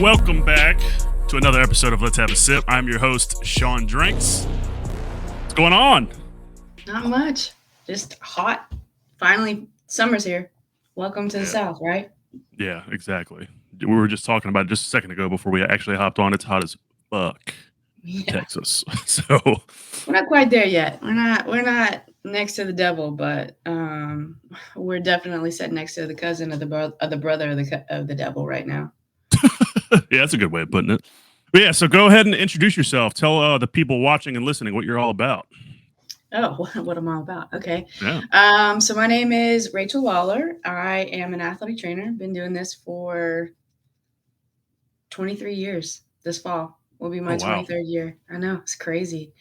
Welcome back to another episode of Let's Have a Sip. I'm your host, Sean Drinks. What's going on? Not much. Just hot. Finally, summer's here. Welcome to the Yeah, South, right? yeah, exactly. We were just talking about it just a second ago before we actually hopped on. It's hot as fuck in Yeah. Texas. So, We're not quite there yet. We're not next to the devil, but we're definitely sitting next to the cousin of the brother of the devil right now. yeah, that's a good way of putting it. But yeah, so go ahead and introduce yourself. Tell the people watching and listening what you're all about. Oh, what am I about? Okay. Yeah. So my name is Rachel Lawler. I am an athletic trainer. Been doing this for 23 years. This fall will be Oh, my wow. 23rd year. I know, it's crazy.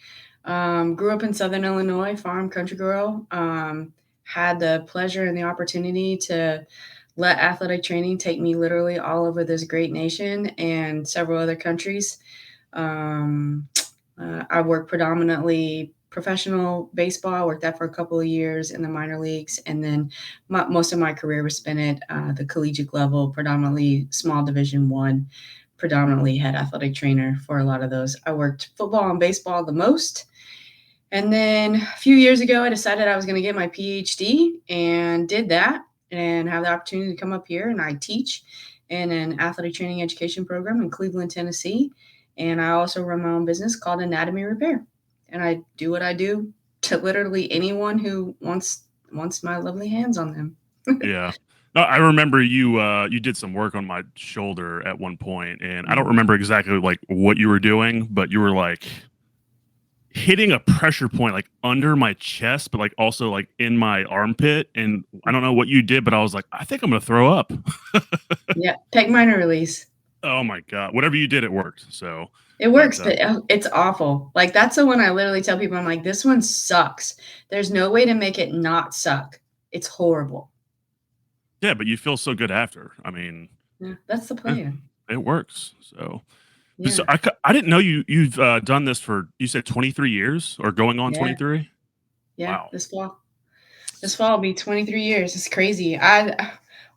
Grew up in Southern Illinois, farm country girl. Had the pleasure and the opportunity to let athletic training take me literally all over this great nation and several other countries. Um, I worked predominantly professional baseball. I worked that for a couple of years in the minor leagues, and then most of my career was spent at the collegiate level, predominantly small Division One. Predominantly head athletic trainer for a lot of those. I worked football and baseball the most. And then a few years ago, I decided I was going to get my PhD and did that and have the opportunity to come up here. And I teach in an athletic training education program in Cleveland, Tennessee. And I also run my own business called Anatomy Repair. And I do what I do to literally anyone who wants my lovely hands on them. Yeah. No, I remember you did some work on my shoulder at one point, and I don't Mhm. remember exactly like what you were doing, but you were like hitting a pressure point like under my chest, but like also like in my armpit. And I don't know what you did, but I was like, I think I'm gonna throw up. Yeah, peg minor release. Oh my god. Whatever you did, it worked. So It but works, but it's awful. Like that's the one I literally tell people. I'm like, this one sucks. There's no way to make it not suck. It's horrible. yeah, but you feel so good after. I mean, Yeah, that's the eh, plan. it works. So Yeah, I didn't know you've done this for you said 23 years or going on yeah, 23. yeah. Wow. This fall will be 23 years. It's crazy. I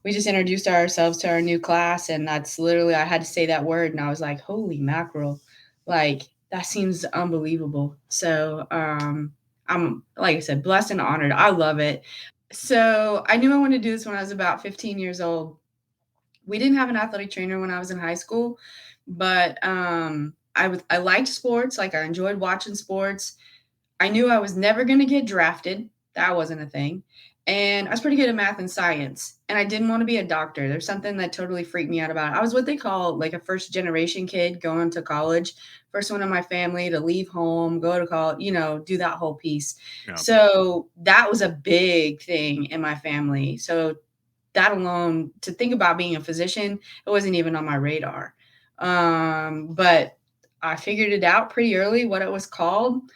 we just introduced ourselves to our new class, and that's literally I had to say that word, and I was like, holy mackerel, like that seems unbelievable. So I'm like I said, blessed and honored. I love it. So I knew I wanted to do this when I was about 15 years old. We didn't have an athletic trainer when I was in high school, but I liked sports. Like I enjoyed watching sports. I knew I was never going to get drafted. That wasn't a thing. And I was pretty good at math and science. And I didn't want to be a doctor. There's something that totally freaked me out about it. I was what they call like a first generation kid going to college. First one in my family to leave home, go to college, do that whole piece. Yeah. So that was a big thing in my family. So that alone, to think about being a physician, it wasn't even on my radar. But I figured it out pretty early what it was called.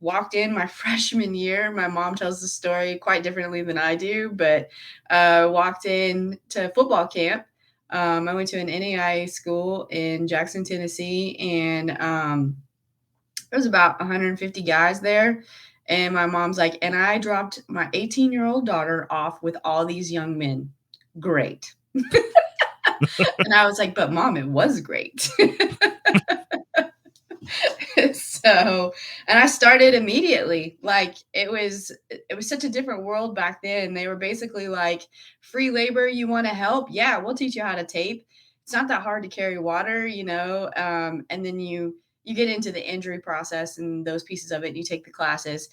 Walked in my freshman year. My mom tells the story quite differently than I do, but walked in to football camp. I went to an NAIA school in Jackson, Tennessee, and there was about 150 guys there. And my mom's like, and I dropped my 18-year-old daughter off with all these young men. Great. And I was like, but mom, it was great. So, and I started immediately. Like it was such a different world back then. They were basically like free labor. You want to help? Yeah, we'll teach you how to tape. It's not that hard to carry water, and then you get into the injury process and those pieces of it. And you take the classes.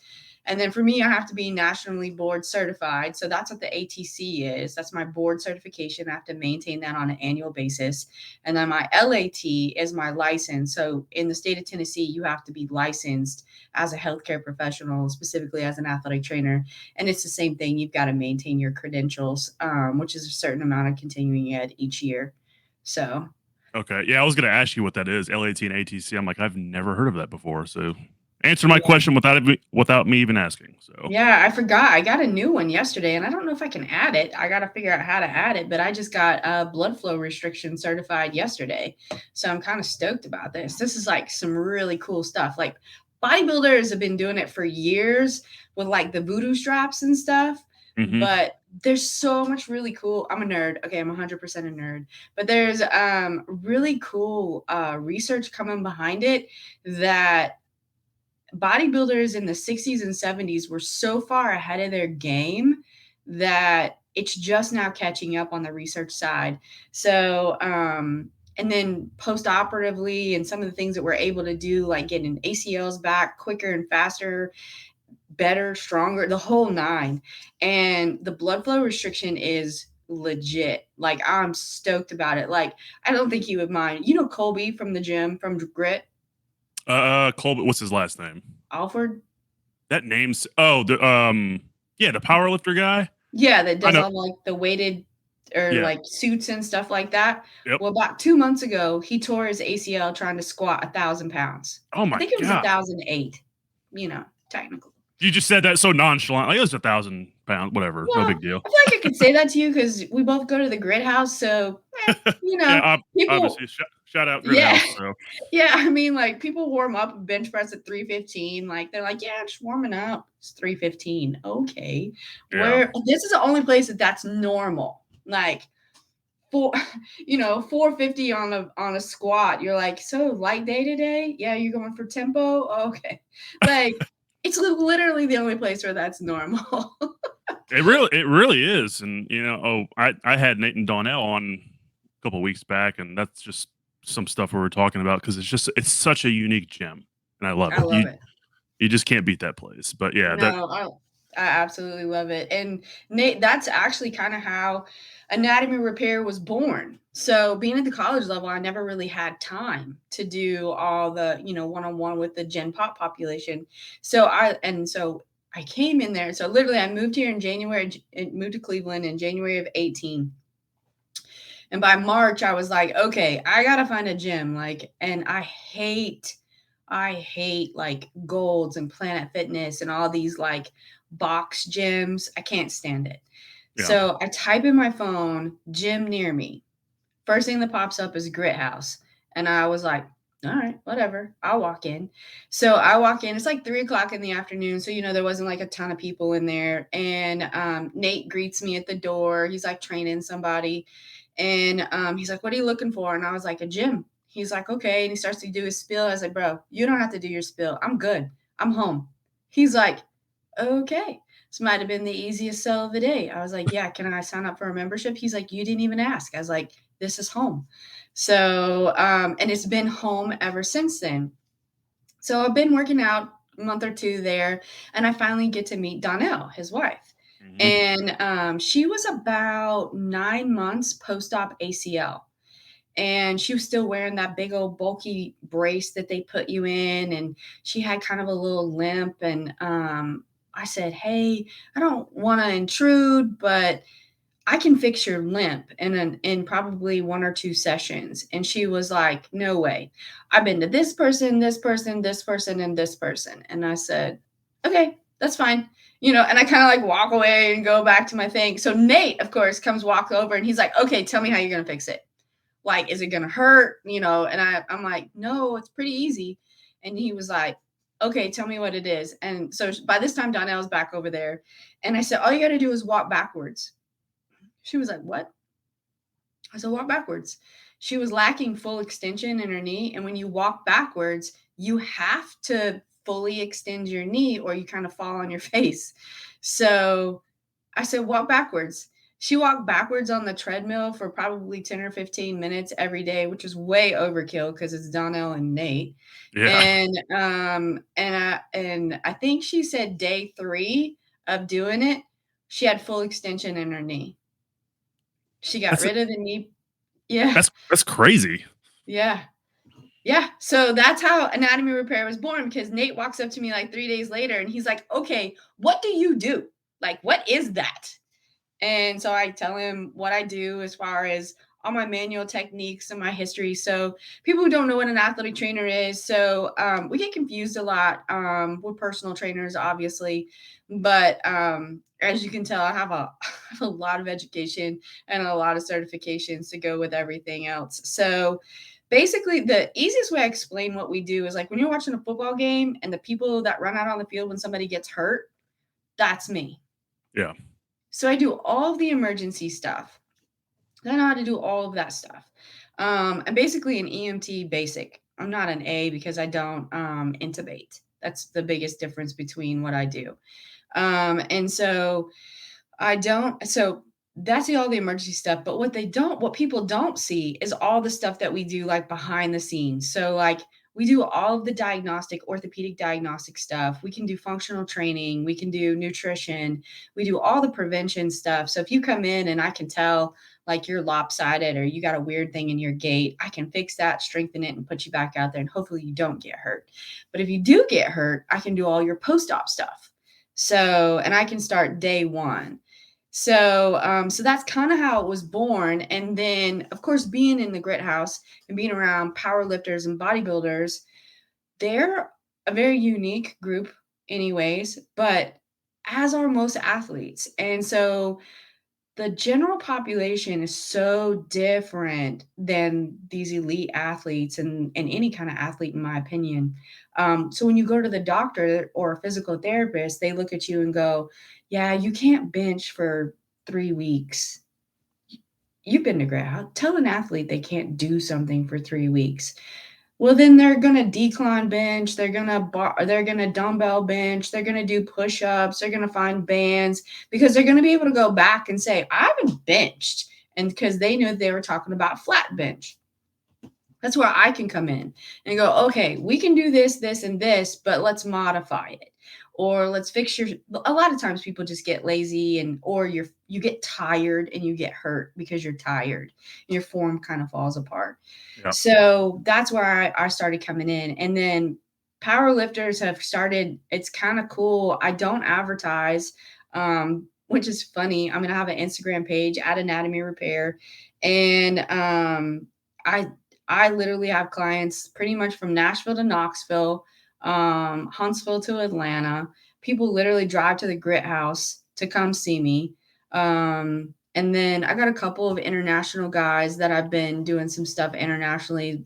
And then for me, I have to be nationally board certified. So that's what the ATC is. That's my board certification. I have to maintain that on an annual basis. And then my LAT is my license. So in the state of Tennessee, you have to be licensed as a healthcare professional, specifically as an athletic trainer. And it's the same thing. You've got to maintain your credentials, which is a certain amount of continuing ed each year. So Okay. Yeah, I was gonna ask you what that is. LAT and ATC. I'm like, I've never heard of that before. So answer my yeah. question without me even asking. So Yeah, I forgot. I got a new one yesterday, and I don't know if I can add it. I got to figure out how to add it, but I just got blood flow restriction certified yesterday. So I'm kind of stoked about this. This is like some really cool stuff. Like bodybuilders have been doing it for years with like the voodoo straps and stuff. Mm-hmm. but there's so much really cool. I'm a nerd. Okay, I'm 100% a nerd. But there's really cool research coming behind it that bodybuilders in the 60s and 70s were so far ahead of their game that it's just now catching up on the research side. So, and then post operatively, and some of the things that we're able to do, like getting ACLs back quicker and faster, better, stronger, the whole nine. And the blood flow restriction is legit. Like, I'm stoked about it. Like, I don't think he would mind. You know, Colby from the gym, from Grit, Colbert, what's his last name? Alford? That name's yeah, the powerlifter guy. Yeah, that I does know. all like the weighted or Yeah. like suits and stuff like that. Yep. Well, about 2 months ago, he tore his ACL trying to squat 1,000 pounds. Oh I my think it was a god. 1,008, technical. You just said that so nonchalant. Like it was 1,000 pounds, whatever. No Well, big deal. I feel like I could say that to you because we both go to the grid house. So, Yeah, people, obviously. Shout out yeah, Grithouse. So yeah. I mean, like people warm up bench press at 315. Like they're like, yeah, just warming up. It's 315. Okay, yeah. where this is the only place that's normal. Like four 450 on a squat. You're like, so light day today? Yeah, you're going for tempo? Okay. Like it's literally the only place where that's normal. It really is. And I had Nate and Donnell on a couple weeks back, and that's just some stuff we were talking about because it's such a unique gym, and I love I it. love it. You just can't beat that place. But yeah, that No, I absolutely love it. And Nate, that's actually kind of how anatomy repair was born. So being at the college level, I never really had time to do all the, one-on-one with the Gen Pop population. So I came in there. So literally I moved here in January, moved to Cleveland in January of 18. And by March, I was like, okay, I gotta find a gym. Like, and I hate like Golds and Planet Fitness and all these like box gyms. I can't stand it. yeah. So I type in my phone, gym near me. First thing that pops up is Grit House. And I was like, all right, whatever. I'll walk in. So I walk in. It's like 3 o'clock in the afternoon. So, there wasn't like a ton of people in there. And Nate greets me at the door. He's like training somebody. And he's like, what are you looking for? And I was like, a gym. He's like, okay. And he starts to do his spiel. I was like, bro, you don't have to do your spiel. I'm good. I'm home. He's like, okay. This might have been the easiest sell of the day. I was like, yeah, can I sign up for a membership? He's like, you didn't even ask. I was like, this is home. So, and it's been home ever since then. So I've been working out a month or two there, and I finally get to meet Donnell, his wife. Mhm. And she was about 9 months post-op ACL. And she was still wearing that big old bulky brace that they put you in. And she had kind of a little limp. And I said, hey, I don't want to intrude, but I can fix your limp in probably 1 or 2 sessions. And she was like, no way. I've been to this person, this person, this person, and this person. And I said, okay, that's fine. And I kind of like walk away and go back to my thing. So Nate, of course, comes walk over and he's like, okay, tell me how you're going to fix it. Like, is it going to hurt? And I'm like, no, it's pretty easy. And he was like, okay, tell me what it is. And so by this time, Donnell's back over there. And I said, all you got to do is walk backwards. She was like, what? I said, walk backwards. She was lacking full extension in her knee. And when you walk backwards, you have to fully extend your knee or you kind of fall on your face. So I said, walk backwards. She walked backwards on the treadmill for probably 10 or 15 minutes every day, which is way overkill because it's Donnell and Nate. Yeah. And I think she said day 3 of doing it, she had full extension in her knee. She got That's rid of the knee. Yeah. that's crazy. Yeah. Yeah. So that's how anatomy repair was born because Nate walks up to me like 3 days later and he's like, okay, what do you do? Like, what is that? And so I tell him what I do as far as all my manual techniques and my history. So people who don't know what an athletic trainer is, so we get confused a lot. We're personal trainers, obviously, but as you can tell, I have a, I have a lot of education and a lot of certifications to go with everything else. So basically, the easiest way I explain what we do is like when you're watching a football game and the people that run out on the field when somebody gets hurt, that's me. Yeah. So I do all of the emergency stuff. I know how to do all of that stuff. I'm basically an EMT basic. I'm not an A because I don't intubate. That's the biggest difference between what I do. And so I don't. So that's all the emergency stuff. But what people don't see is all the stuff that we do like behind the scenes. So like we do all of the diagnostic, orthopedic diagnostic stuff. We can do functional training. We can do nutrition. We do all the prevention stuff. So if you come in and I can tell like you're lopsided or you got a weird thing in your gait, I can fix that, strengthen it, and put you back out there. And hopefully you don't get hurt. But if you do get hurt, I can do all your post op stuff. So, and I can start day one. So that's kind of how it was born. And then, of course, being in the grit house and being around power lifters and bodybuilders, they're a very unique group, anyways, but as are most athletes. And so the general population is so different than these elite athletes and any kind of athlete, in my opinion. So when you go to the doctor or a physical therapist, they look at you and go, yeah, you can't bench for 3 weeks. You've been to grad. Tell an athlete they can't do something for 3 weeks. Well, then they're gonna decline bench. They're gonna dumbbell bench. They're gonna do push-ups. They're gonna find bands because they're gonna be able to go back and say, "I haven't benched," and because they knew they were talking about flat bench. That's where I can come in and go, okay, we can do this, this, and this, but let's modify it. Or let's fix your a lot of times people just get lazy and or you get tired and you get hurt because you're tired and your form kind of falls apart. Yeah. So that's where I started coming in. And then power lifters have started, it's kind of cool. I don't advertise, which is funny. I'm gonna have an Instagram page at Anatomy Repair. And I I literally have clients pretty much from Nashville to Knoxville, Huntsville to Atlanta. People literally drive to the Grit House to come see me. And then I got a couple of international guys that I've been doing some stuff internationally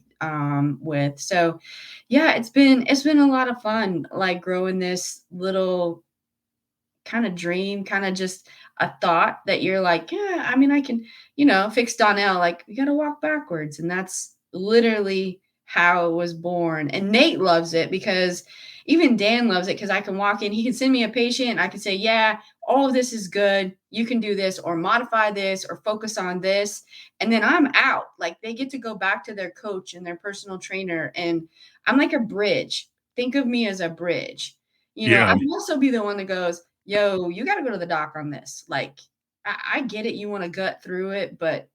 with. So yeah, it's been a lot of fun, like growing this little kind of dream, kind of just a thought that you're like, yeah, I mean, I can, fix Donnell. Like, you got to walk backwards. And that's literally how it was born. And Nate loves it because even Dan loves it because I can walk in, he can send me a patient. And I can say, yeah, all of this is good. You can do this or modify this or focus on this. And then I'm out. Like, they get to go back to their coach and their personal trainer. And I'm like a bridge. Think of me as a bridge. I Yeah. can also be the one that goes, yo, you got to go to the doc on this. Like, I get it. You want to gut through it, but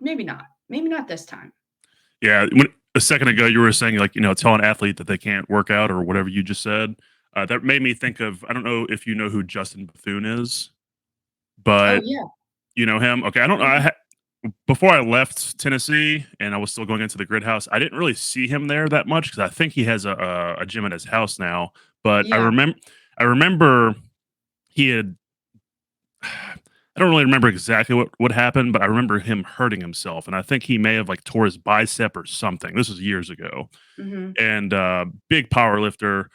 maybe not. Maybe not this time. Yeah. A second ago, you were saying, like, tell an athlete that they can't work out or whatever you just said. That made me think of, I don't know if you know who Justin Bethune is, Oh, but yeah. you know him. Okay. I don't know. Before I left Tennessee and I was still going into the grid house, I didn't really see him there that much because I think he has a gym at his house now. But Yeah. I remember he had. I don't really remember exactly what happened, but I remember him hurting himself, and I think he may have like tore his bicep or something. This was years ago, Hmm. and big power lifter.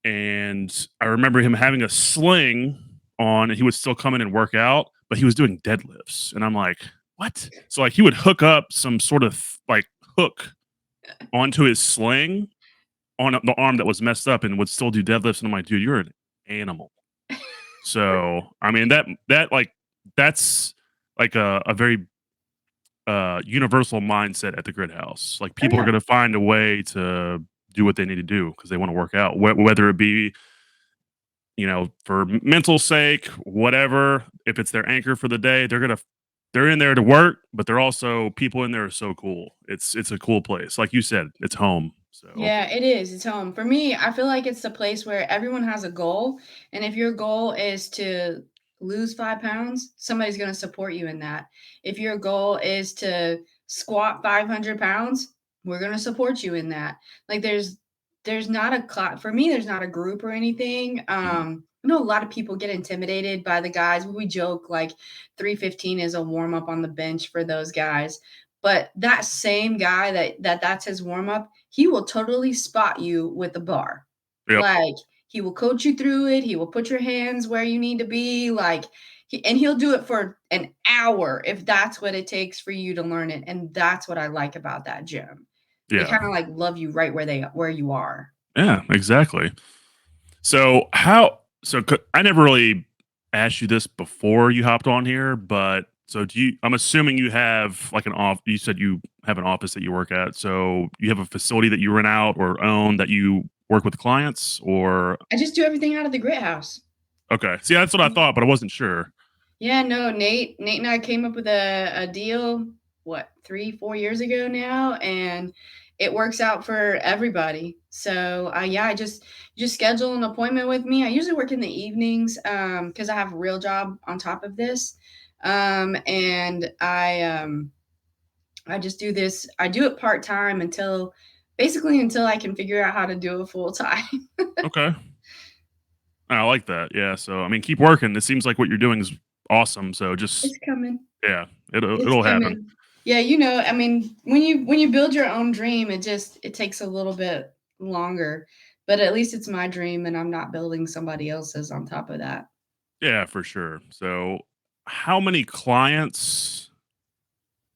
And I remember him having a sling on, and he would still come in and work out, but he was doing deadlifts, and I'm like, what? So like he would hook up some sort of like hook onto his sling on the arm that was messed up, and would still do deadlifts, and I'm like, dude, you're an animal. So I mean that's like a very universal mindset at the grid house. Like Oh, people are yeah. going to find a way to do what they need to do because they want to work out, whether it be for mental sake, whatever. If it's their anchor for the day, they're in there to work, but they're also people in there are so cool. It's a cool place, like you said, it's home. So Yeah, it is. It's home. For me, I feel like it's the place where everyone has a goal. And if your goal is to lose 5 pounds, somebody's going to support you in that. If your goal is to squat 500 pounds, we're going to support you in that. Like there's not a for me, there's not a group or anything. mm, I know a lot of people get intimidated by the guys. We joke like 315 is a warm up on the bench for those guys. But that same guy that's his warm up, he will totally spot you with the bar. yep, Like He will coach you through it. He will put your hands where you need to be. Like, and he'll do it for an hour if that's what it takes for you to learn it. And that's what I like about that gym. They Yeah. kind of like love you right where you are. Yeah, exactly. I never really asked you this before you hopped on here, but so do you, I'm assuming you have like you said you have an office that you work at. So you have a facility that you rent out or own that you work with clients or, I just do everything out of the grit house. okay. See, that's what I thought, but I wasn't sure. Yeah, no, Nate and I came up with a deal, what, 3, 4 years ago now, and it works out for everybody. So, yeah, I just schedule an appointment with me. I usually work in the evenings, because I have a real job on top of this. And I just do this. I do it part-time until I can figure out how to do it full time. Okay. I like that. Yeah. So, I mean, keep working. It seems like what you're doing is awesome. So just, It's coming. yeah, It's it'll happen. coming. Yeah, I mean, when you build your own dream, it takes a little bit longer, but at least it's my dream and I'm not building somebody else's on top of that. Yeah, for sure. So, how many clients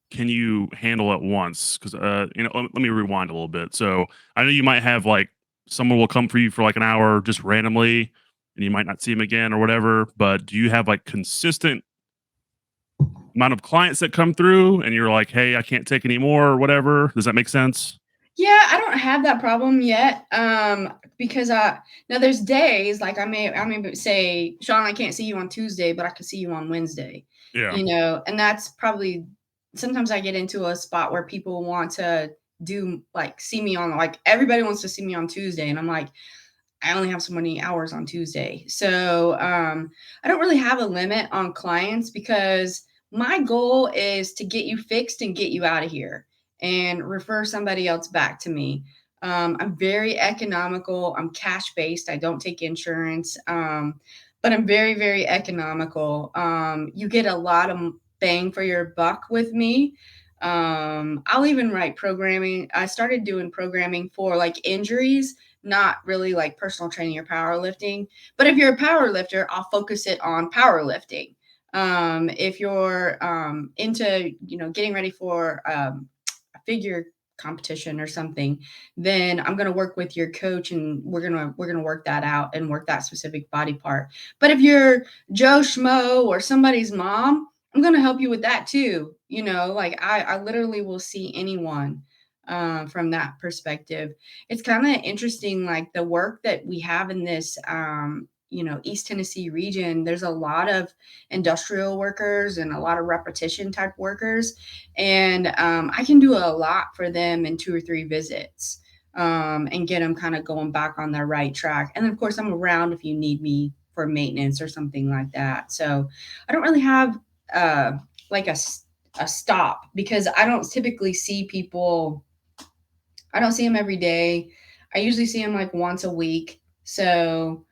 can you handle at once? Because let me rewind a little bit. So, I know you might have like someone will come for you for like an hour just randomly, and you might not see them again or whatever. But do you have like consistent amount of clients that come through, and you're like, hey, I can't take any more or whatever? Does that make sense? Yeah, I don't have that problem yet. Because now there's days like I may say, Sean, I can't see you on Tuesday, but I can see you on Wednesday. Yeah. And that's probably sometimes I get into a spot where people want to do like see me on like everybody wants to see me on Tuesday, and I'm like, I only have so many hours on Tuesday. So I don't really have a limit on clients because my goal is to get you fixed and get you out of here and refer somebody else back to me. I'm very economical. I'm cash based. I don't take insurance, but I'm very, very economical. You get a lot of bang for your buck with me. I'll even write programming. I started doing programming for like injuries, not really like personal training or powerlifting. But if you're a power lifter, I'll focus it on powerlifting. If you're into, getting ready for a figure competition or something, then I'm going to work with your coach and we're going to work that out and work that specific body part. But if you're Joe Schmo or somebody's mom, I'm going to help you with that too. Like I literally will see anyone from that perspective. It's kind of interesting, like the work that we have in this, East Tennessee region. There's a lot of industrial workers and a lot of repetition type workers. And I can do a lot for them in 2 or 3 visits and get them kind of going back on their right track. And then, of course, I'm around if you need me for maintenance or something like that. So I don't really have uh, like a stop because I don't typically see people. I don't see them every day. I usually see them like once a week. So,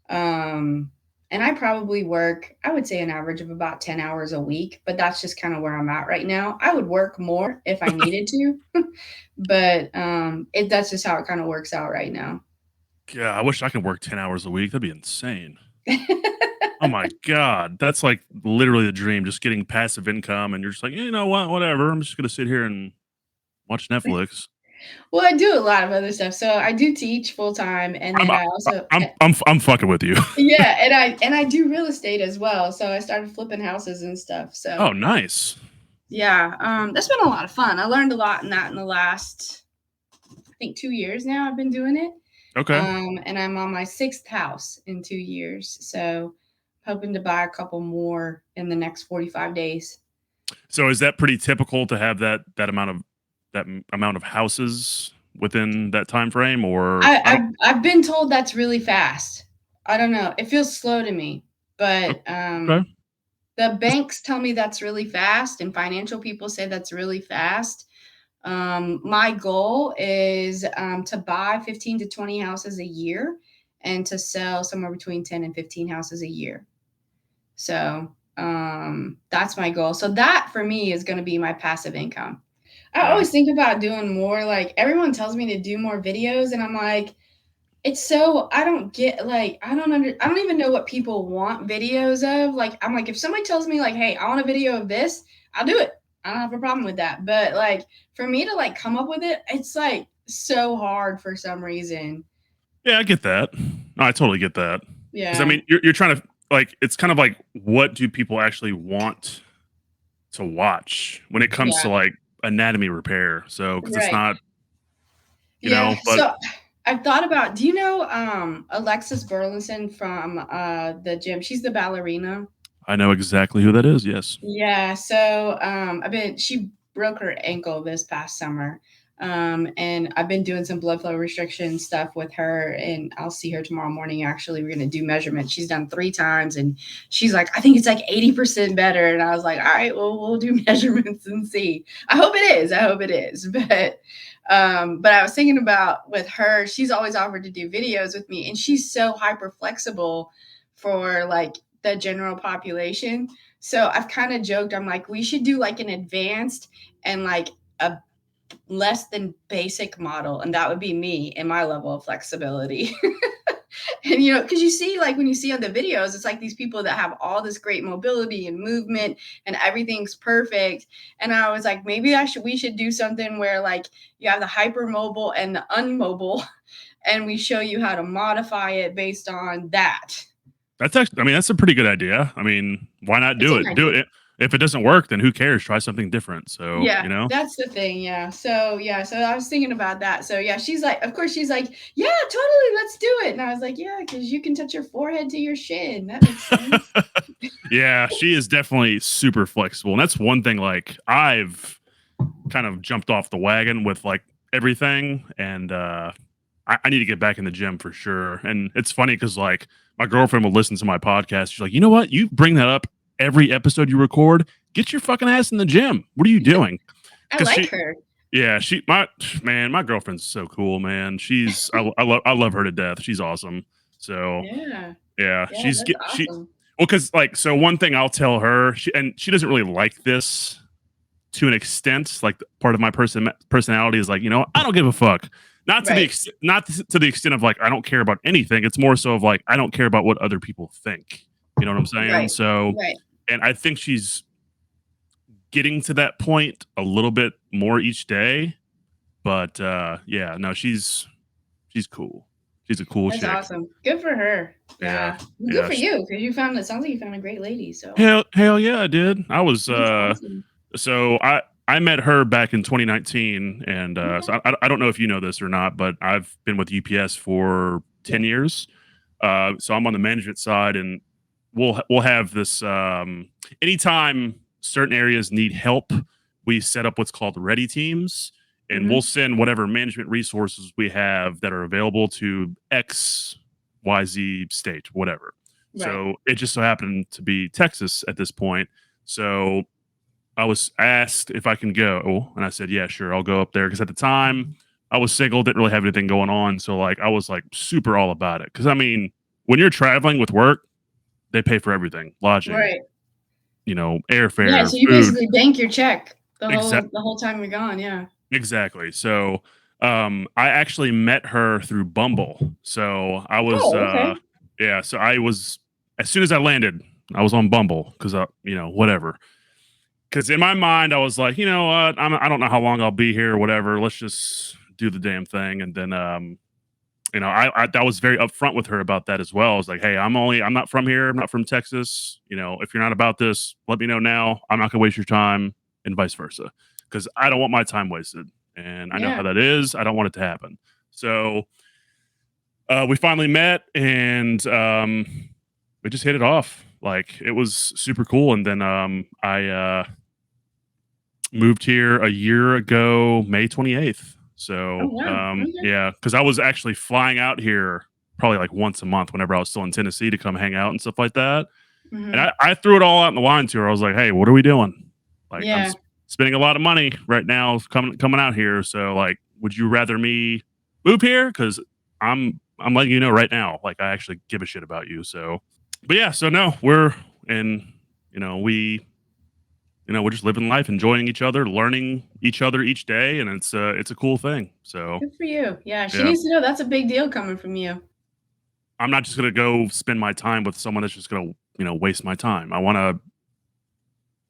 um, and I probably work, I would say an average of about 10 hours a week, but that's just kind of where I'm at right now. I would work more if I needed to, but that's just how it kind of works out right now. Yeah, I wish I could work 10 hours a week. That'd be insane. Oh my god, that's like literally the dream. Just getting passive income, and you're just like, you know what, whatever. I'm just gonna sit here and watch Netflix. Well, I do a lot of other stuff. So I do teach full time, and I'm then I also I'm fucking with you. yeah, and I do real estate as well. So I started flipping houses and stuff. Oh, So nice. yeah, that's been a lot of fun. I learned a lot in that in the last, I think, 2 years now. I've been doing it, Okay. and I'm on my sixth house in 2 years. So hoping to buy a couple more in the next 45 days. So is that pretty typical to have amount of houses within that time frame, or I, I don't? I've been told that's really fast. I don't know. It feels slow to me, but Okay. the banks tell me that's really fast, and financial people say that's really fast. My goal is to buy 15 to 20 houses a year and to sell somewhere between 10 and 15 houses a year. So that's my goal. So that for me is going to be my passive income. I Yeah. always think about doing more. Like everyone tells me to do more videos, and I'm like, It's so I don't get like I don't even know what people want videos of. Like I'm like if somebody tells me like, "Hey, I want a video of this," I'll do it. I don't have a problem with that. But like for me to like come up with it, it's like so hard for some reason. Yeah, I get that. No, I totally get that. Because I Yeah. mean, you're trying to like it's kind of like what do people actually want to watch when it comes to Yeah. like anatomy repair? So because it's Right. not, Yeah. but So I've thought about do you know Alexis Burleson from the gym? She's the ballerina. I know exactly who that is. Yes. Yeah, so she broke her ankle this past summer. And I've been doing some blood flow restriction stuff with her, and I'll see her tomorrow morning. Actually, we're gonna do measurements. She's done 3 times, and she's like, I think it's like 80% better. And I was like, all right, well, we'll do measurements and see. I hope it is. I hope it is. But I was thinking about with her, she's always offered to do videos with me, and she's so hyper flexible for like the general population. So I've kind of joked, I'm like, we should do like an advanced and like a less than basic model. And that would be me and my level of flexibility. And, because you see, like when you see on the videos, it's like these people that have all this great mobility and movement and everything's perfect. And I was like, maybe we should do something where like you have the hypermobile and the unmobile, and we show you how to modify it based on that. That's actually, I mean, that's a pretty good idea. I mean, why not It's do an it? Do idea. it. If it doesn't work, then who cares? Try something different. So, Yeah, that's the thing. Yeah. So yeah, so I was thinking about that. So yeah, she's like, of course, she's like, yeah, totally, let's do it. And I was like, yeah, because you can touch your forehead to your shin. That makes sense. yeah, she is definitely super flexible. And that's one thing like I've kind of jumped off the wagon with like everything. And I need to get back in the gym for sure. And it's funny because like my girlfriend will listen to my podcast. She's like, you know what? You bring that up every episode you record. Get your fucking ass in the gym. What are you doing? I Because like she, her. yeah, my girlfriend's so cool, man. I love her to death. She's awesome. So Yeah. yeah, Yeah, that's awesome. well, because like, so one thing I'll tell her, and she doesn't really like this to an extent. Like part of my personality is like, I don't give a fuck. Right. Not to the extent of like I don't care about anything. It's more so of like I don't care about what other people think. You know what I'm saying? Right. So, Right. and I think she's getting to that point a little bit more each day. But yeah, no, she's cool. She's a cool That's chick. awesome. Good for her. Yeah, Yeah. Well, good yeah. for you because it sounds like you found a great lady. So Hell yeah, I did. I was that's awesome. so I met her back in 2019, and Okay. so I don't know if you know this or not, but I've been with UPS for Yeah. 10 years. So I'm on the management side, and we'll have this anytime certain areas need help, we set up what's called ready teams, and we'll Hmm. send whatever management resources we have that are available to X YZ state, whatever. Right. So it just so happened to be Texas at this point. So I was asked if I can go, and I said, "Yeah, sure, I'll go up there." Because at the time, I was single, didn't really have anything going on, so like I was like super all about it. Because I mean, when you're traveling with work, they pay for everything, lodging, Right. Yeah. airfare, So you food. basically bank your check Exactly, the whole time you're gone. Yeah. exactly. So I actually met her through Bumble. So I was, Oh, okay. yeah. So I was as soon as I landed, I was on Bumble because whatever. Because in my mind, I was like, you know what? I don't know how long I'll be here or whatever. Let's just do the damn thing. And then, I was very upfront with her about that as well. I was like, hey, I'm not from here. I'm not from Texas. If you're not about this, let me know now. I'm not going to waste your time and vice versa. Because I don't want my time wasted. And I know how Yeah. that is. I don't want it to happen. So we finally met, and we just hit it off. Like it was super cool. And then I moved here a year ago, May 28th. Oh, So, wow. Okay. yeah, because I was actually flying out here probably like once a month whenever I was still in Tennessee to come hang out and stuff like that. And Hmm. I threw it all out in the line to her. I was like, hey, what are we doing? Like, Yeah. spending a lot of money right now coming out here. So, like, would you rather me move here? Because I'm letting you know right now, like, I actually give a shit about you. So, but yeah, so no, we're and we we're just living life, enjoying each other, learning each other each day, and it's a cool thing. So Good for you. Yeah, she yeah, needs to know that's a big deal coming from you. I'm not just gonna go spend my time with someone that's just gonna waste my time. I want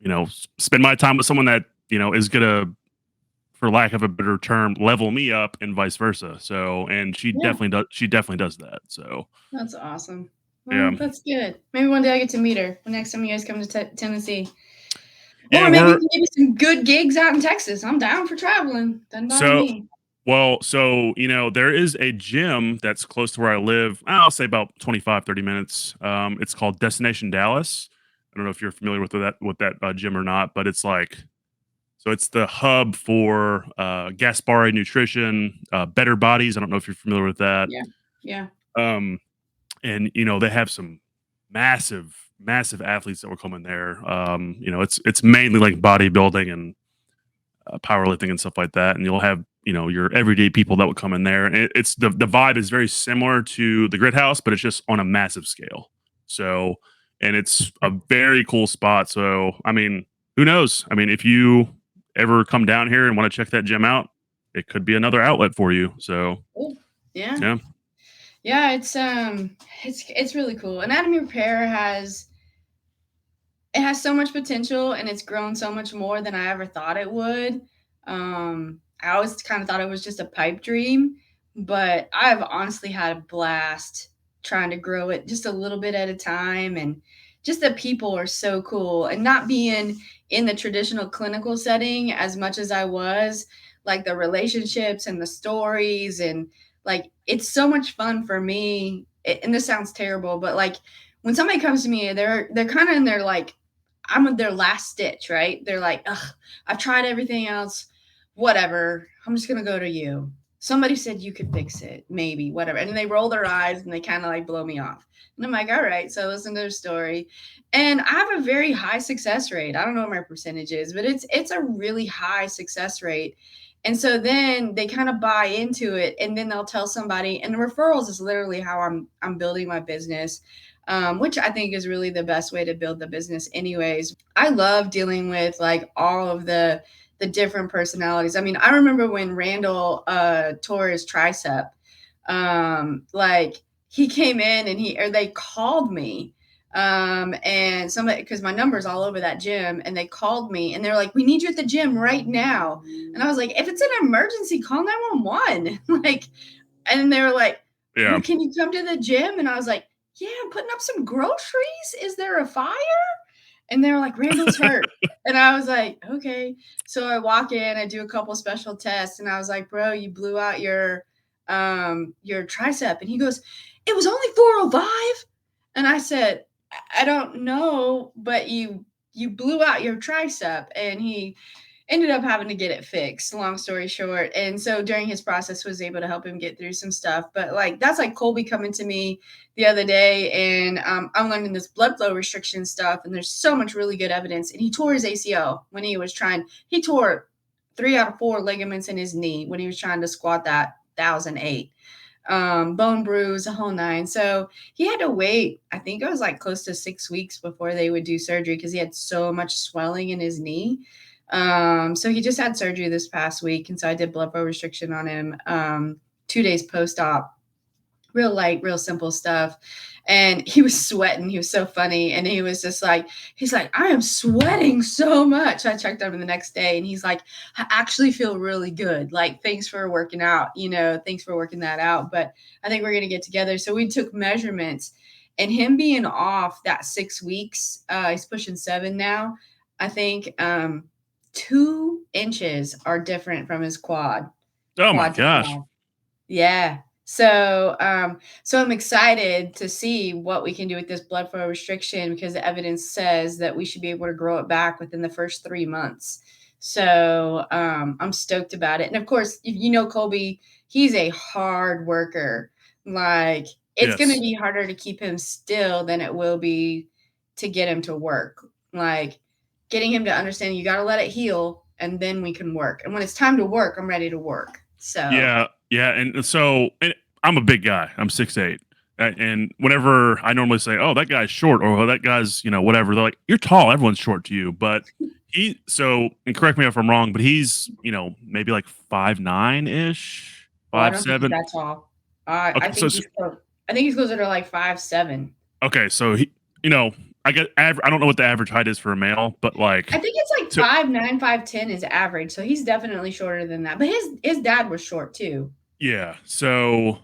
to spend my time with someone that is gonna, for lack of a better term, level me up and vice versa. So, and she Yeah, definitely does. She definitely does that. So, that's awesome. yeah, Well, that's good. Maybe one day I get to meet her. The next time you guys come to Tennessee, yeah. or maybe some good gigs out in Texas. I'm down for traveling. Doesn't bother So, me. so there is a gym that's close to where I live. I'll say about 25, 30 minutes. It's called Destination Dallas. I don't know if you're familiar with that gym or not, but it's like, so it's the hub for Gaspari Nutrition, Better Bodies. I don't know if you're familiar with that. Yeah, yeah, Um, and they have some massive, massive athletes that were coming there. It's mainly like bodybuilding and powerlifting and stuff like that. And you'll have your everyday people that would come in there. And it's the vibe is very similar to the Grid House, but it's just on a massive scale. So, and it's a very cool spot. So, I mean, who knows? I mean, if you ever come down here and want to check that gym out, it could be another outlet for you. So, cool. Yeah, yeah, yeah. It's really cool. Anatomy repair has so much potential, and it's grown so much more than I ever thought it would. I always kind of thought it was just a pipe dream, but I've honestly had a blast trying to grow it just a little bit at a time. And just the people are so cool, and not being in the traditional clinical setting as much as I was, like the relationships and the stories, and like it's so much fun for me. And this sounds terrible, but like when somebody comes to me, they're kind of in their like, I'm their last stitch, right? They're like, ugh, I've tried everything else. Whatever. I'm just gonna go to you. Somebody said you could fix it, maybe, whatever. And they roll their eyes and they kind of like blow me off. And I'm like, all right. So I listen to their story. And I have a very high success rate. I don't know what my percentage is, but it's a really high success rate. And so then they kind of buy into it, and then they'll tell somebody, and the referrals is literally how I'm building my business. Which I think is really the best way to build the business, anyways. I love dealing with like all of the different personalities. I mean, I remember when Randall tore his tricep. Like he came in and they called me. And somebody, because my number's all over that gym, and they called me and they're like, we need you at the gym right now. And I was like, if it's an emergency, call 911. Like, and they were like, yeah, well, can you come to the gym? And I was like, yeah, I'm putting up some groceries. Is there a fire? And they were like, Randall's hurt. And I was like, okay. So I walk in, I do a couple special tests, and I was like, bro, you blew out your tricep. And he goes, it was only 405. And I said, I don't know, but you blew out your tricep. And he ended up having to get it fixed, long story short. And so during his process was able to help him get through some stuff. But like that's like Colby coming to me the other day, and I'm learning this blood flow restriction stuff, and there's so much really good evidence. And he tore his ACL when he tore 3 out of 4 ligaments in his knee when he was trying to squat that 1,008. Bone bruise, a whole nine. So he had to wait, I think it was like close to 6 weeks before they would do surgery, because he had so much swelling in his knee. So he just had surgery this past week, and so I did blood flow restriction on him 2 days post-op. Real light, real simple stuff. And he was sweating. He was so funny. And he was just like, he's like, I am sweating so much. I checked on him the next day, and he's like, I actually feel really good. Like, thanks for working out, thanks for working that out. But I think we're going to get together. So we took measurements, and him being off that 6 weeks, he's pushing 7 now. I think 2 inches are different from his oh my quad to gosh, quad. Yeah. So I'm excited to see what we can do with this blood flow restriction, because the evidence says that we should be able to grow it back within the first 3 months. So I'm stoked about it. And of course, if you know Colby, he's a hard worker. Like it's going to yes, be harder to keep him still than it will be to get him to work. Like getting him to understand you got to let it heal, and then we can work. And when it's time to work, I'm ready to work. So yeah, yeah, and so I'm a big guy. I'm 6'8", And whenever I normally say, "Oh, that guy's short," or "Oh, that guy's whatever," they're like, "You're tall. Everyone's short to you." But and correct me if I'm wrong, but he's maybe like 5'9" ish, Oh, I five don't think he's seven. that tall. Okay, I think he's closer to like 5'7". okay, so you know, I don't know what the average height is for a male, but I like, think it's like to 5'9", 5'10" is average, so he's definitely shorter than that. But his dad was short too. yeah, so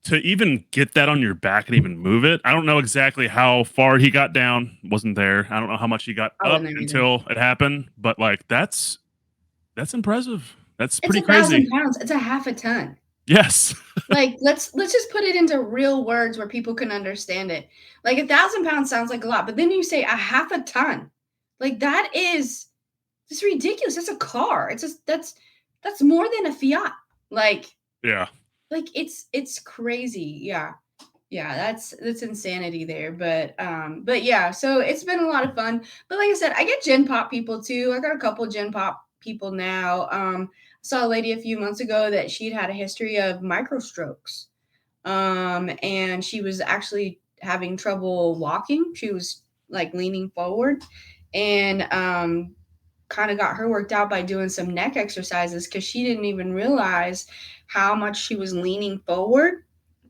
to even get that on your back and even move it, I don't know exactly how far he got down. Wasn't there? I don't know how much he got I up wouldn't have either. until it happened, but like that's impressive. That's It's pretty 1,000 crazy. pounds. It's a half a ton. Yes. Like, let's just put it into real words where people can understand it. Like 1,000 pounds sounds like a lot, but then you say a half a ton. Like that is just ridiculous. That's a car. It's just that's more than a Fiat. Like Yeah. it's crazy. Yeah. Yeah, that's insanity there. But yeah, so it's been a lot of fun. But like I said, I get Gen Pop people too. I got a couple Gen Pop people now. I saw a lady a few months ago that she'd had a history of micro strokes. And she was actually having trouble walking. She was like leaning forward and kind of got her worked out by doing some neck exercises because she didn't even realize how much she was leaning forward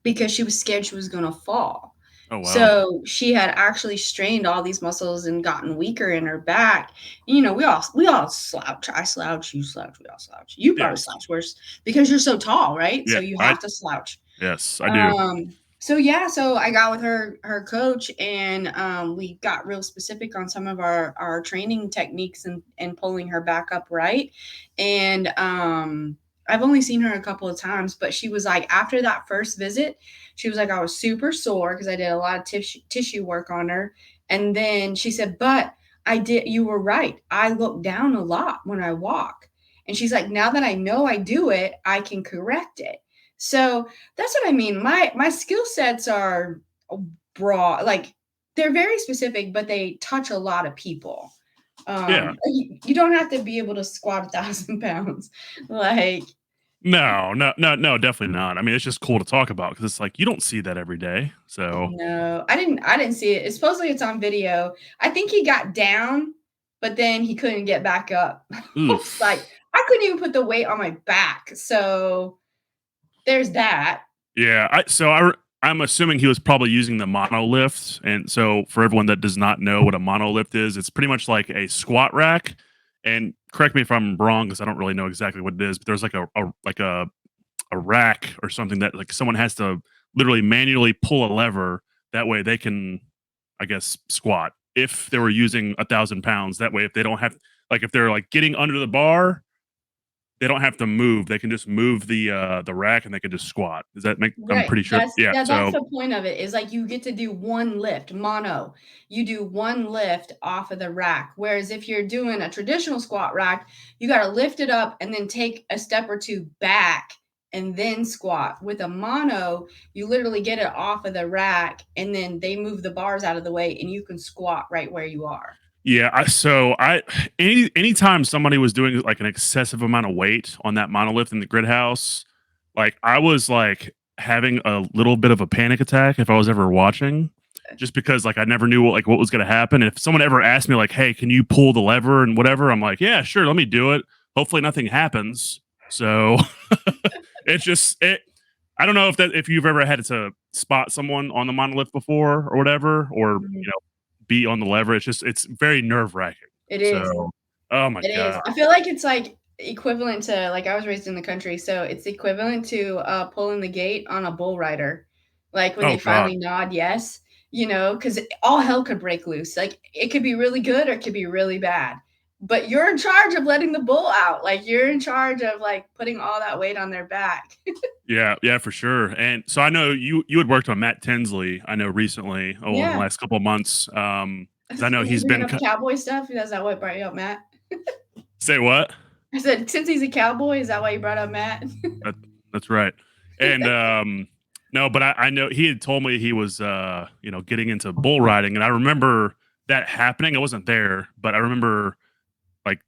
because she was scared she was going to fall. Oh wow. So she had actually strained all these muscles and gotten weaker in her back. You know, we all slouch. I slouch, you slouch, we all slouch. You probably Yes. slouch worse because you're so tall, right? Yeah. So you I have to slouch. yes, I do. So yeah, so I got with her coach and we got real specific on some of our training techniques and pulling her back up right. And I've only seen her a couple of times, but she was like after that first visit, she was like I was super sore because I did a lot of tissue work on her. And then she said, "But you were right. I look down a lot when I walk." And she's like, "Now that I know I do it, I can correct it." So that's what I mean. My skill sets are broad, like they're very specific, but they touch a lot of people. Yeah. You don't have to be able to squat 1,000 pounds. Like, No, no, no, no, definitely not. I mean, it's just cool to talk about because it's like you don't see that every day. So, no, I didn't see it. Supposedly it's on video. I think he got down, but then he couldn't get back up. I was like, oof. I couldn't even put the weight on my back. So there's that. Yeah. I'm assuming he was probably using the monolift. And so, for everyone that does not know what a monolift is, it's pretty much like a squat rack. And correct me if I'm wrong, because I don't really know exactly what it is. But there's like a rack or something that like someone has to literally manually pull a lever. That way, they can, I guess, squat. If they were using 1,000 pounds, that way, if they don't have like if they're like getting under the bar, they don't have to move. They can just move the rack and they can just squat. Does that make? I'm Right. pretty sure. Yeah. That's So the point of it is like you get to do one lift, mono. You do one lift off of the rack. Whereas if you're doing a traditional squat rack, you got to lift it up and then take a step or two back and then squat. With a mono, you literally get it off of the rack and then they move the bars out of the way and you can squat right where you are. yeah, anytime somebody was doing like an excessive amount of weight on that monolith in the grid house, like I was like having a little bit of a panic attack if I was ever watching, just because like I never knew what was going to happen. If someone ever asked me like, "Hey, can you pull the lever and whatever?" I'm like, "Yeah, sure, let me do it. Hopefully nothing happens." So it's just it. I don't know if you've ever had to spot someone on the monolith before or whatever, or Mhm. be on the lever. It's very nerve wracking. It is. So, oh my It is. god. I feel like it's like equivalent to like I was raised in the country, so it's equivalent to pulling the gate on a bull rider. Like when Oh they god. finally nod yes, because all hell could break loose. Like it could be really good or it could be really bad. But you're in charge of letting the bull out. Like you're in charge of like putting all that weight on their back. Yeah, yeah, for sure. And so I know you had worked on Matt Tinsley. I know recently, in the Yeah. last couple of months. Because I know You he's bringing been. up cowboy stuff? Is that what brought you up, Matt? Say what? I said, since he's a cowboy, is that why you brought up Matt? That, that's right. And no, but I know he had told me he was getting into bull riding, and I remember that happening. I wasn't there, but I remember like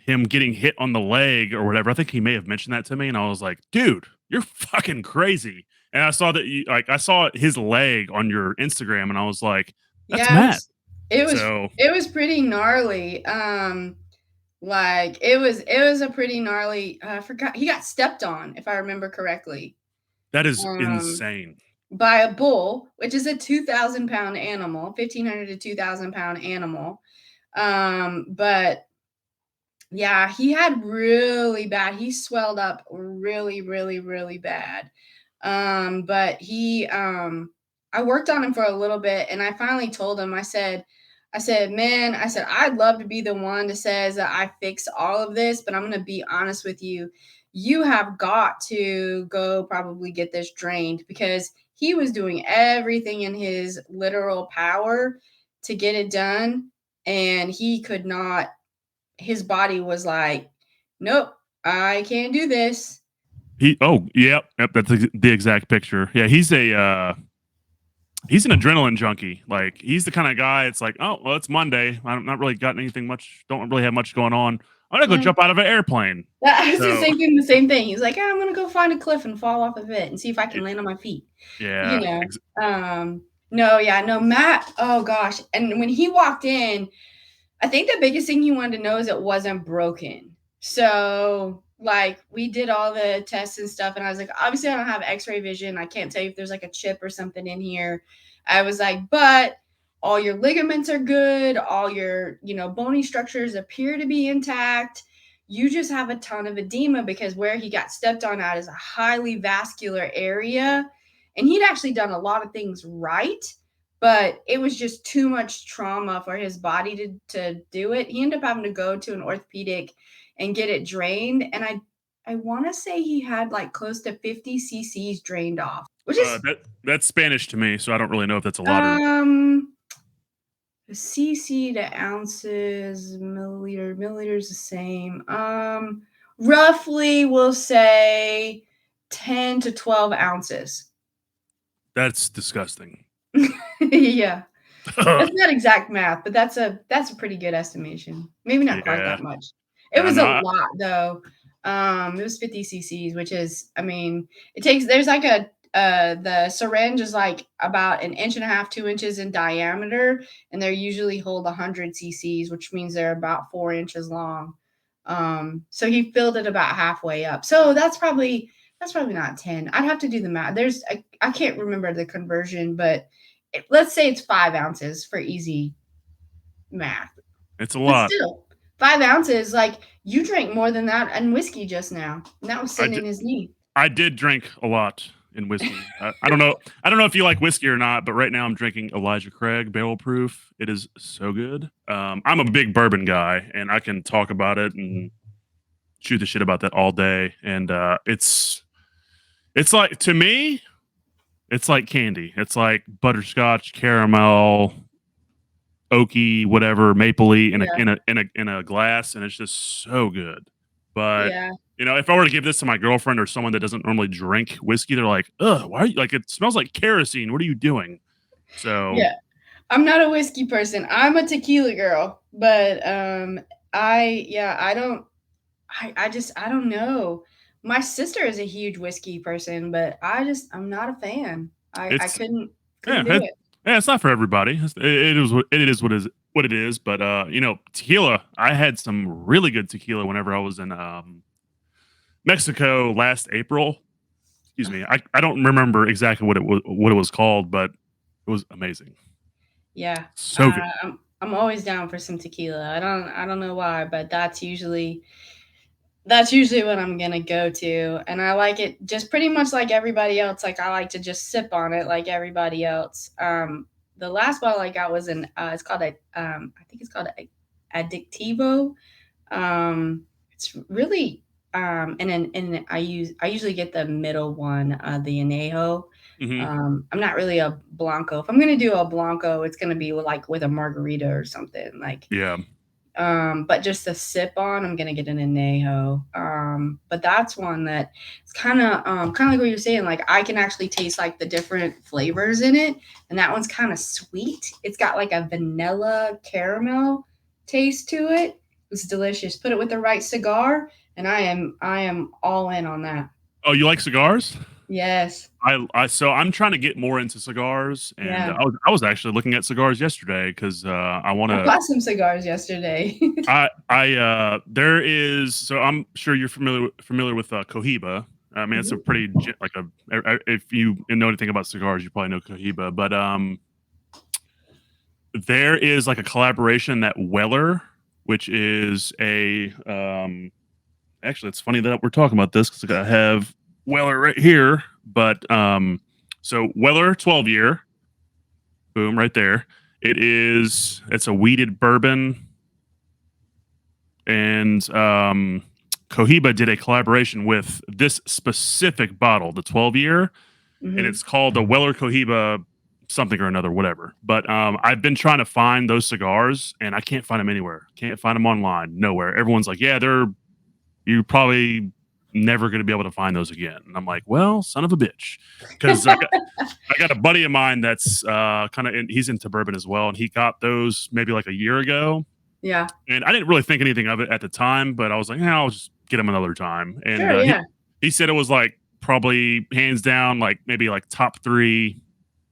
him getting hit on the leg or whatever. I think he may have mentioned that to me, and I was like, "Dude, you're fucking crazy." And I saw that I saw his leg on your Instagram, and I was like, "That's Yeah, Matt." it was So it was pretty gnarly. Like it was a pretty gnarly. I forgot he got stepped on, if I remember correctly, that is um, insane. by a bull, which is a 2,000 pound animal, 1,500 to 2,000 pound animal. But yeah, he had really bad. He swelled up really, really, really bad. But I worked on him for a little bit, and I finally told him. I said, man, I said I'd love to be the one that says that I fix all of this, but I'm gonna be honest with you. You have got to go probably get this drained because he was doing everything in his literal power to get it done, and he could not. His body was like, nope, I can't do this. Yep, that's the exact picture. Yeah, he's an adrenaline junkie. Like he's the kind of guy. It's like, oh well, it's Monday. I'm not really got anything much. Don't really have much going on. I'm gonna go Yeah. jump out of an airplane. I was just So thinking the same thing. He's like, "Ah, I'm gonna go find a cliff and fall off of it and see if I can land on my feet. You yeah, know. No, yeah, no, Matt. Oh gosh. And when he walked in, I think the biggest thing he wanted to know is it wasn't broken. So, like, we did all the tests and stuff, and I was like, obviously, I don't have X-ray vision. I can't tell you if there's like a chip or something in here. I was like, but all your ligaments are good. All your, bony structures appear to be intact. You just have a ton of edema because where he got stepped on at is a highly vascular area, and he'd actually done a lot of things right, but it was just too much trauma for his body to do it. He ended up having to go to an orthopedic and get it drained. And I want to say he had like close to 50 cc's drained off, which is that's Spanish to me, so I don't really know if that's a lot or um cc to ounces, milliliters the same. Roughly we'll say 10 to 12 ounces. that's disgusting. Yeah. That's not exact math, but that's a pretty good estimation. Maybe not quite Yeah, that much. It no, was a no, lot though. It was 50 cc's, which is, I mean, it takes there's like the syringe is like about an inch and a half, 2 inches in diameter, and they usually hold 100 cc's, which means they're about 4 inches long. So he filled it about halfway up. So that's probably not 10. I'd have to do the math. I can't remember the conversion, but let's say it's 5 ounces for easy math. it's a But lot. still, 5 ounces, like you drank more than that in whiskey just now. And that was I sitting did, in his knee. I did drink a lot in whiskey. I don't know. I don't know if you like whiskey or not, but right now I'm drinking Elijah Craig Barrel Proof. It is so good. I'm a big bourbon guy, and I can talk about it and shoot the shit about that all day. And it's like to me, it's like candy. It's like butterscotch, caramel, oaky, whatever, mapley in a Yeah. in a in a in a glass, and it's just so good. But Yeah. if I were to give this to my girlfriend or someone that doesn't normally drink whiskey, they're like, "Ugh, why are you like? It smells like kerosene. What are you doing?" So Yeah. I'm not a whiskey person. I'm a tequila girl. But I don't I don't know. My sister is a huge whiskey person, but I'm not a fan. I it's couldn't yeah, do it. it's not for everybody. It is what it is. But tequila. I had some really good tequila whenever I was in Mexico last April. Excuse me. I don't remember exactly what it was called, but it was amazing. Yeah. So good. I'm always down for some tequila. I don't know why, but that's usually what I'm gonna go to. And I like it just pretty much like everybody else. Like I like to just sip on it like everybody else. The last bottle I got was it's called I think it's called a Addictivo. It's really and I usually get the middle one, the Anejo. Hmm. I'm not really a Blanco. If I'm gonna do a Blanco, it's gonna be like with a margarita or something like. Yeah. But just a sip on, I'm gonna get an anejo. But that's one that it's kind of like what you're saying. Like I can actually taste like the different flavors in it, and that one's kind of sweet. It's got like a vanilla caramel taste to it, It's delicious. Put it with the right cigar, and I am all in on that. Oh, you like cigars? Yes. So I'm trying to get more into cigars, and Yeah. I was actually looking at cigars yesterday because I want I to. bought some cigars yesterday. There is, so I'm sure you're familiar with Cohiba. I mean, it's a Mhm. pretty like if you know anything about cigars, you probably know Cohiba. But there is like a collaboration that Weller, which is a actually, it's funny that we're talking about this because I have Weller right here. But so Weller 12 year, boom, right there. It's a weeded bourbon, and Cohiba did a collaboration with this specific bottle, the 12 year, and Mhm. it's called the Weller Cohiba something or another, whatever. But I've been trying to find those cigars, and I can't find them anywhere. Can't find them online, nowhere. Everyone's like, yeah, you're probably never going to be able to find those again. And I'm like, well, son of a bitch, because I got a buddy of mine that's he's into bourbon as well, and he got those maybe like a year ago, Yeah. and I didn't really think anything of it at the time, but I was like, yeah, I'll just get them another time. And Sure, yeah. he said it was like probably hands down, like maybe like top three,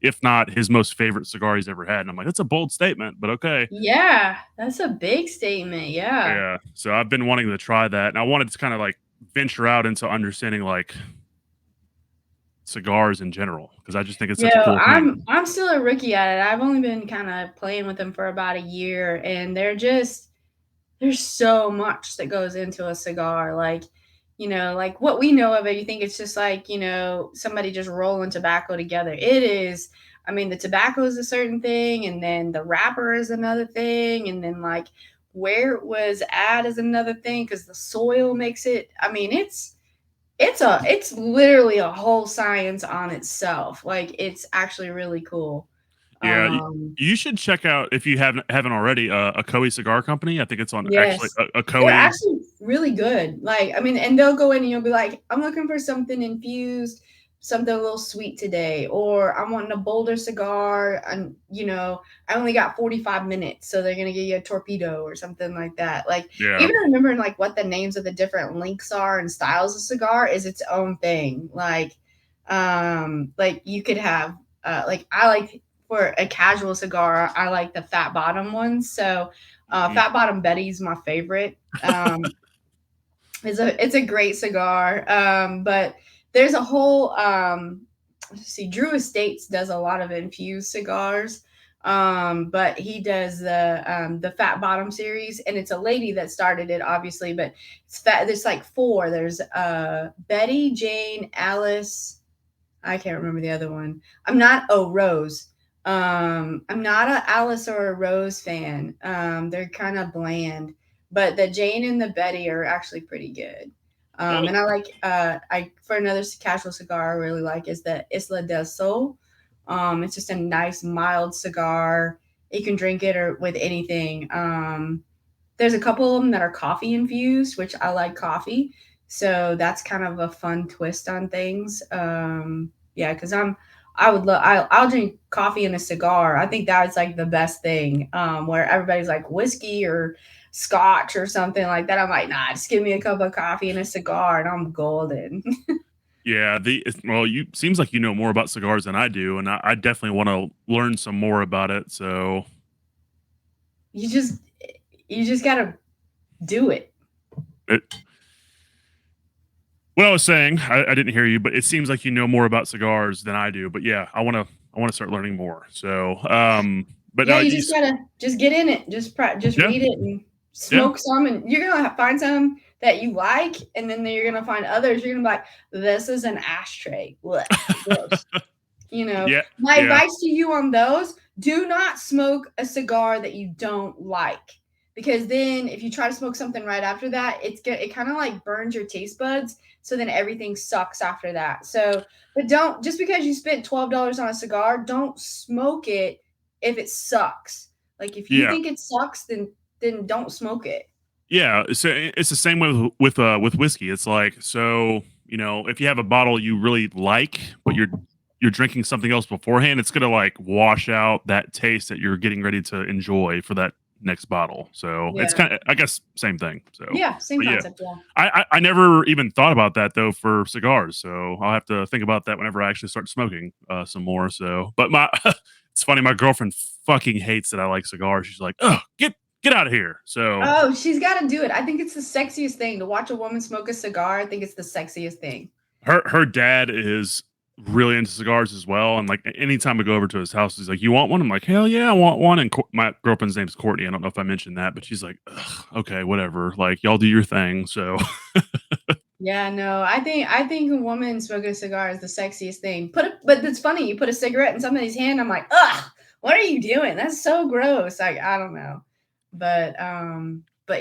if not his most favorite cigar he's ever had. And I'm like, that's a bold statement, but okay. Yeah, that's a big statement, yeah. Yeah. So I've been wanting to try that, and I wanted to kind of like venture out into understanding like cigars in general because I just think it's Yo, such a cool thing. I'm still a rookie at it. I've only been kinda playing with them for about a year, and there's so much that goes into a cigar, like, like, what we know of it, you think it's just like, somebody just rolling tobacco together. It is. I mean, the tobacco is a certain thing, and then the wrapper is another thing, and then, like, where it was at is another thing because the soil makes it. I mean, it's literally a whole science on itself. Like, it's actually really cool. Yeah, Um, you should check out if you haven't already a Coe Cigar Company. I think it's on actually yes. a Coe. They're actually really good. Like, I mean, and they'll go in and you'll be like, I'm looking for something infused, something a little sweet today, or I'm wanting a bolder cigar. And, I only got 45 minutes. So they're going to give you a torpedo or something like that. Like, Yeah, even remembering like what the names of the different links are and styles of cigar is its own thing. Like you could have, like, I like for a casual cigar, I like the fat bottom ones. So, mhm. Fat Bottom Betty's my favorite. It's a great cigar. But there's a whole let's see, Drew Estates does a lot of infused cigars. But he does the Fat Bottom series, and it's a lady that started it, obviously, but it's fat. There's like four. There's Betty, Jane, Alice. I can't remember the other one. Rose. I'm not a Alice or a Rose fan. They're kind of bland, but the Jane and the Betty are actually pretty good. Well, And I like I for another casual cigar I really like is the Isla del Sol. It's just a nice mild cigar. You can drink it or with anything. There's a couple of them that are coffee infused, which I like coffee. So that's kind of a fun twist on things. Yeah, because I'll drink coffee and a cigar. I think that's like the best thing. Where everybody's like whiskey or scotch or something like that. I'm like, nah, just give me a cup of coffee and a cigar and I'm golden. yeah. You seems like you know more about cigars than I do, and I definitely want to learn some more about it. So, you just you just gotta do it. it, what I was saying, I didn't hear you, but it seems like you know more about cigars than I do. But yeah, I want to start learning more. So, but Yeah, no, you just gotta just get in it. Just yeah, read it and yeah, smoke some, and you're gonna find some that you like, and then you're gonna find others. You're gonna be like, "This is an ashtray." Blech, gross. yeah, My yeah, advice to you on those: do not smoke a cigar that you don't like, because then if you try to smoke something right after that, it kind of like burns your taste buds. So then everything sucks after that. So, but don't just because you spent $12 on a cigar, don't smoke it if it sucks. Like if you yeah. think it sucks, then don't smoke it. Yeah, so it's the same way with whiskey. It's like, so if you have a bottle you really like, but you're drinking something else beforehand, it's gonna like wash out that taste that you're getting ready to enjoy for that next bottle. So it's Yeah. kind of, I guess, same thing. So, Yeah, same but yeah, concept, yeah. I never even thought about that though for cigars. So I'll have to think about that whenever I actually start smoking some more. So, but my it's funny, my girlfriend fucking hates that I like cigars. She's like, oh, get out of here. So Oh, she's gotta do it. I think it's the sexiest thing to watch a woman smoke a cigar. I think it's the sexiest thing. her dad is really into cigars as well, and like anytime I go over to his house, he's like, "You want one?" I'm like, "Hell yeah, I want one." And my girlfriend's name's Courtney. I don't know if I mentioned that, but she's like, ugh, "Okay, whatever. Like, y'all do your thing." So Yeah, no, I think a woman smoking a cigar is the sexiest thing. But it's funny, you put a cigarette in somebody's hand, I'm like, ugh, what are you doing? That's so gross. Like, I don't know. But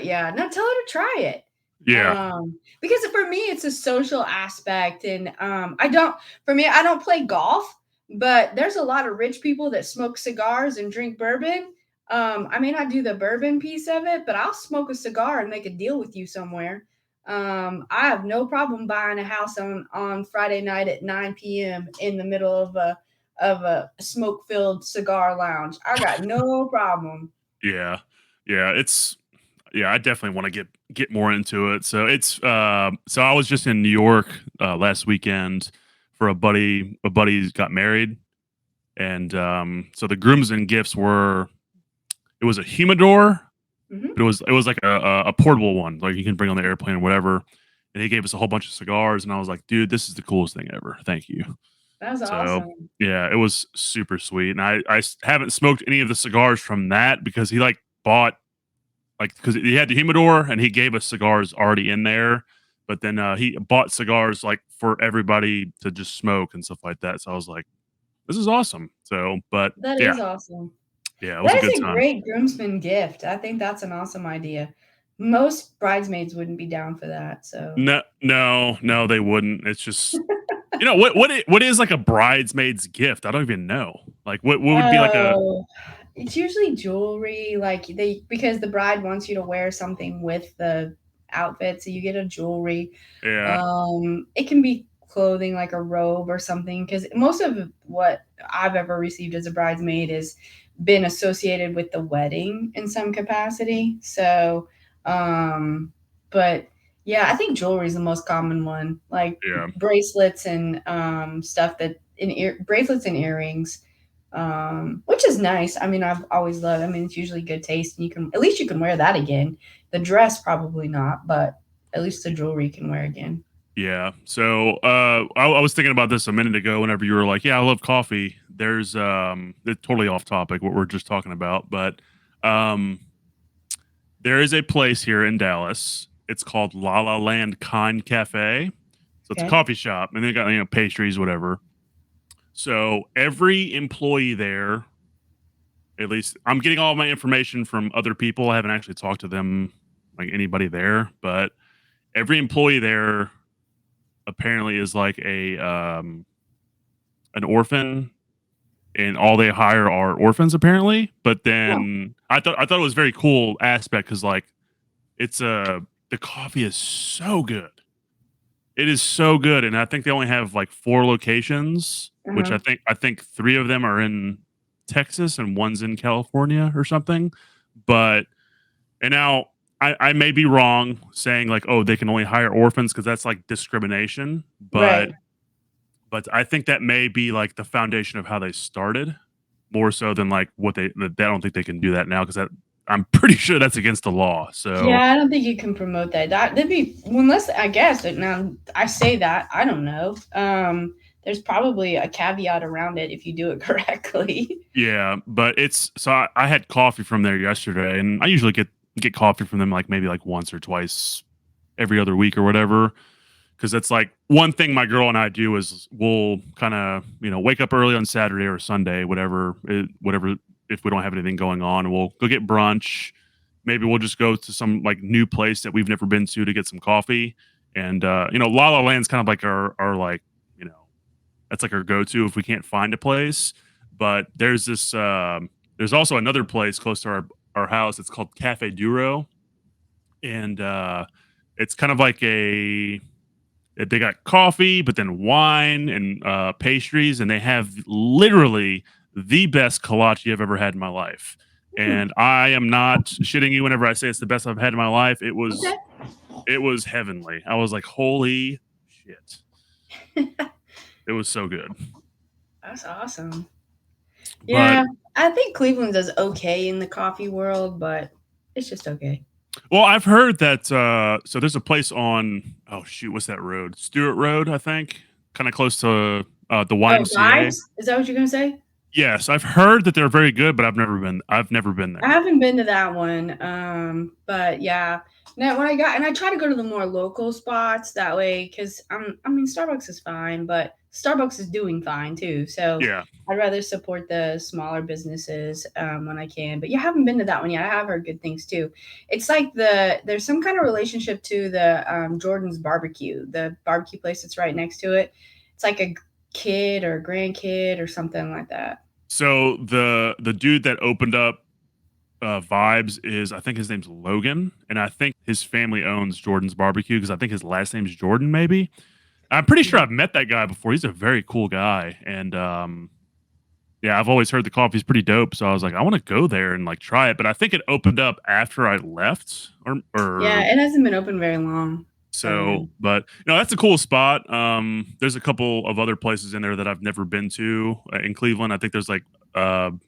yeah, no, tell her to try it. yeah, Because for me, it's a social aspect, and I don't. For me, I don't play golf, but there's a lot of rich people that smoke cigars and drink bourbon. I may not do the bourbon piece of it, but I'll smoke a cigar and make a deal with you somewhere. I have no problem buying a house on Friday night at 9 p.m. in the middle of a smoke filled cigar lounge. I got no problem. yeah, yeah. It's yeah. I definitely want to get more into it. So it's so I was just in New York last weekend for a buddy. A buddy got married, and so the grooms and gifts were it was a humidor. Hmm. But it was like a portable one, like you can bring on the airplane or whatever. And he gave us a whole bunch of cigars, and I was like, "Dude, this is the coolest thing ever. Thank you." That's So awesome. yeah, it was super sweet. And haven't smoked any of the cigars from that because he like bought like because he had the humidor and he gave us cigars already in there. But then he bought cigars like for everybody to just smoke and stuff like that. So I was like, "This is awesome." So, but That yeah, is awesome. yeah, it was That a is good a time. great groomsman gift. I think that's an awesome idea. Most bridesmaids wouldn't be down for that. So, No, no, no, they wouldn't. It's just what is like a bridesmaid's gift? I don't even know. Like what would be like a oh, it's usually jewelry. Like because the bride wants you to wear something with the outfit, so you get a jewelry. yeah, It can be clothing like a robe or something. Because most of what I've ever received as a bridesmaid has been associated with the wedding in some capacity. So, um, but yeah, I think jewelry is the most common one, like yeah, bracelets and stuff that bracelets and earrings, which is nice. I mean, I've always loved. I mean, it's usually good taste, and you can at least you can wear that again. The dress probably not, but at least the jewelry you can wear again. yeah. So I was thinking about this a minute ago whenever you were like, "Yeah, I love coffee." There's it's totally off topic what we're just talking about, but um there is a place here in Dallas. It's called La La Land Kind Cafe. So it's a Okay. coffee shop and they got pastries, whatever. So every employee there, at least I'm getting all my information from other people. I haven't actually talked to them, like anybody there, but every employee there apparently is like a an orphan, and all they hire are orphans apparently. But Oh, then I thought it was very cool aspect because like it's the coffee is so good. It is so good, and I think they only have like 4 locations, which uh-huh. I think 3 of them are in Texas and one's in California or something. But and now I may be wrong saying like, oh, they can only hire orphans because that's like discrimination, Right. but I think that may be like the foundation of how they started more so than like what they I don't think they can do that now because that I'm pretty sure that's against the law. So Yeah, I don't think you can promote that. That'd be unless I guess that now I say that I don't know. There's probably a caveat around it if you do it correctly. yeah, but it's so I had coffee from there yesterday, and I usually get coffee from them like maybe like once or twice every other week or whatever. Because that's like one thing my girl and I do is we'll kind of wake up early on Saturday or Sunday, whatever if we don't have anything going on, we'll go get brunch. Maybe we'll just go to some like new place that we've never been to get some coffee. And La La Land's kind of like our like that's like our go to if we can't find a place. But there's also another place close to our house. It's called Cafe Duro, and it's kind of like they got coffee, but then wine and pastries, and they have literally the best kolache I've ever had in my life. And I am not shitting you whenever I say it's the best I've had in my life. Okay. It was heavenly. I was like, holy shit. It was so good. That's awesome. But Yeah, I think Cleveland does okay in the coffee world, but it's just okay. well, I've heard that so there's a place on oh shoot, what's that road? Stewart Road, I think. Kind of close to the Oh, YMCA. vibes? Is that what you're gonna say? Yes, I've heard that they're very good, but I've never been I there. haven't been to that one. But yeah. Now when I got and I try to go to the more local spots that way because I mean Starbucks is fine, but Starbucks is doing fine too. So Yeah. I'd rather support the smaller businesses when I can. But yeah, I haven't been to that one yet. I have heard good things too. It's like there's some kind of relationship to the Jordan's barbecue, the barbecue place that's right next to it. It's like a kid or grandkid or something like that. So the dude that opened up Vibes is I think his name's Logan, and I think his family owns Jordan's Barbecue because I think his last name's Jordan. Maybe I'm pretty sure I've met that guy before. He's a very cool guy, and yeah, I've always heard the coffee's pretty dope. So I was like, I want to go there and like try it. But I think it opened up after I left, Yeah, or it hasn't been open very long. So yeah. so. But that's a cool spot. There's a couple of other places in there that I've never been to in Cleveland. I think there's like oh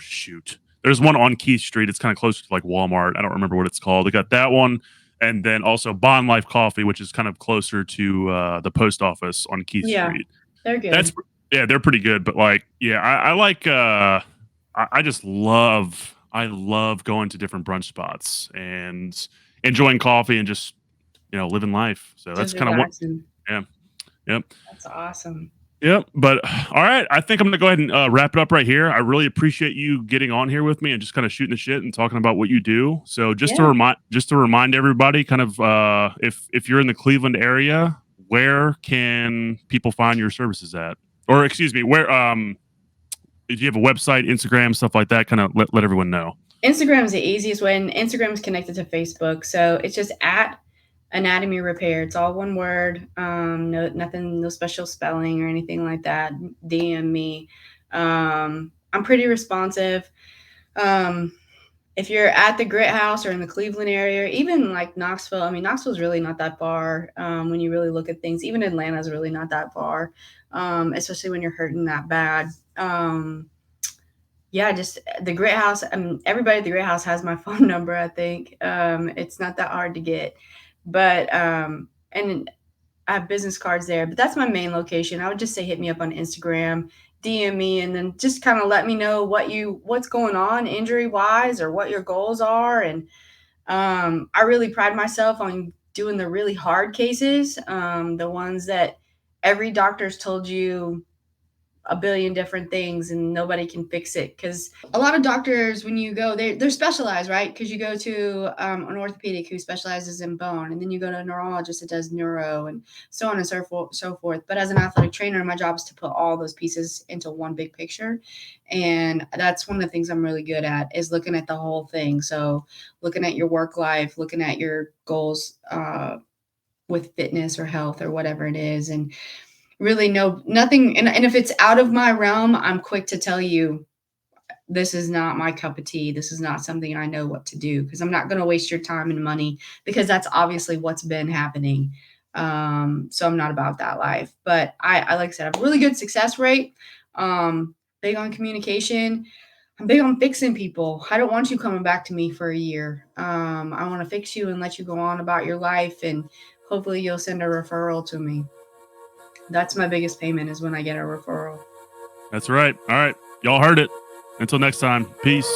shoot. There's one on Keith Street. It's kind of close to like Walmart. I don't remember what it's called. They got that one, and then also Bond Life Coffee, which is kind of closer to the post office on Keith Yeah, Street. they're good. That's yeah, they're pretty good. But like, yeah, I like. I just I love going to different brunch spots and enjoying coffee and just living life. So that's Just kind of what. relaxing. Yeah. Yep. That's awesome. Yep. But all right, I think I'm going to go ahead and wrap it up right here. I really appreciate you getting on here with me and just kind of shooting the shit and talking about what you do. So Yeah. just to remind everybody, kind of if you're in the Cleveland area, where can people find your services at? Or excuse me, where if you have a website, Instagram, stuff like that, kind of let everyone know. Instagram is the easiest way, and Instagram is connected to Facebook, so it's just at Anatomy Repair. It's all one word. No, nothing, no special spelling or anything like that. DM me. I'm pretty responsive. If you're at the Grit House or in the Cleveland area, even like Knoxville, I mean, Knoxville's really not that far when you really look at things. Even Atlanta's really not that far, especially when you're hurting that bad. Yeah, just the Grit House. Everybody at the Grit House has my phone number, I think. It's not that hard to get. But, and I have business cards there, but that's my main location. I would just say hit me up on Instagram, DM me, and then just kind of let me know what's going on injury wise or what your goals are. And I really pride myself on doing the really hard cases, the ones that every doctor's told you a billion different things and nobody can fix it because a lot of doctors when you go they're specialized, right? Because you go to an orthopedic who specializes in bone, and then you go to a neurologist that does neuro, and so on and so forth. But as an athletic trainer, my job is to put all those pieces into one big picture, and that's one of the things I'm really good at is looking at the whole thing. So looking at your work life, looking at your goals with fitness or health or whatever it is, and really nothing. And if it's out of my realm, I'm quick to tell you, this is not my cup of tea. This is not something I know what to do, because I'm not going to waste your time and money, because that's obviously what's been happening. So I'm not about that life, but I like I said, I have a really good success rate. Big on communication. I'm big on fixing people. I don't want you coming back to me for a year. I want to fix you and let you go on about your life, and hopefully you'll send a referral to me. That's my biggest payment, is when I get a referral. That's right. All right, y'all heard it. Until next time, peace.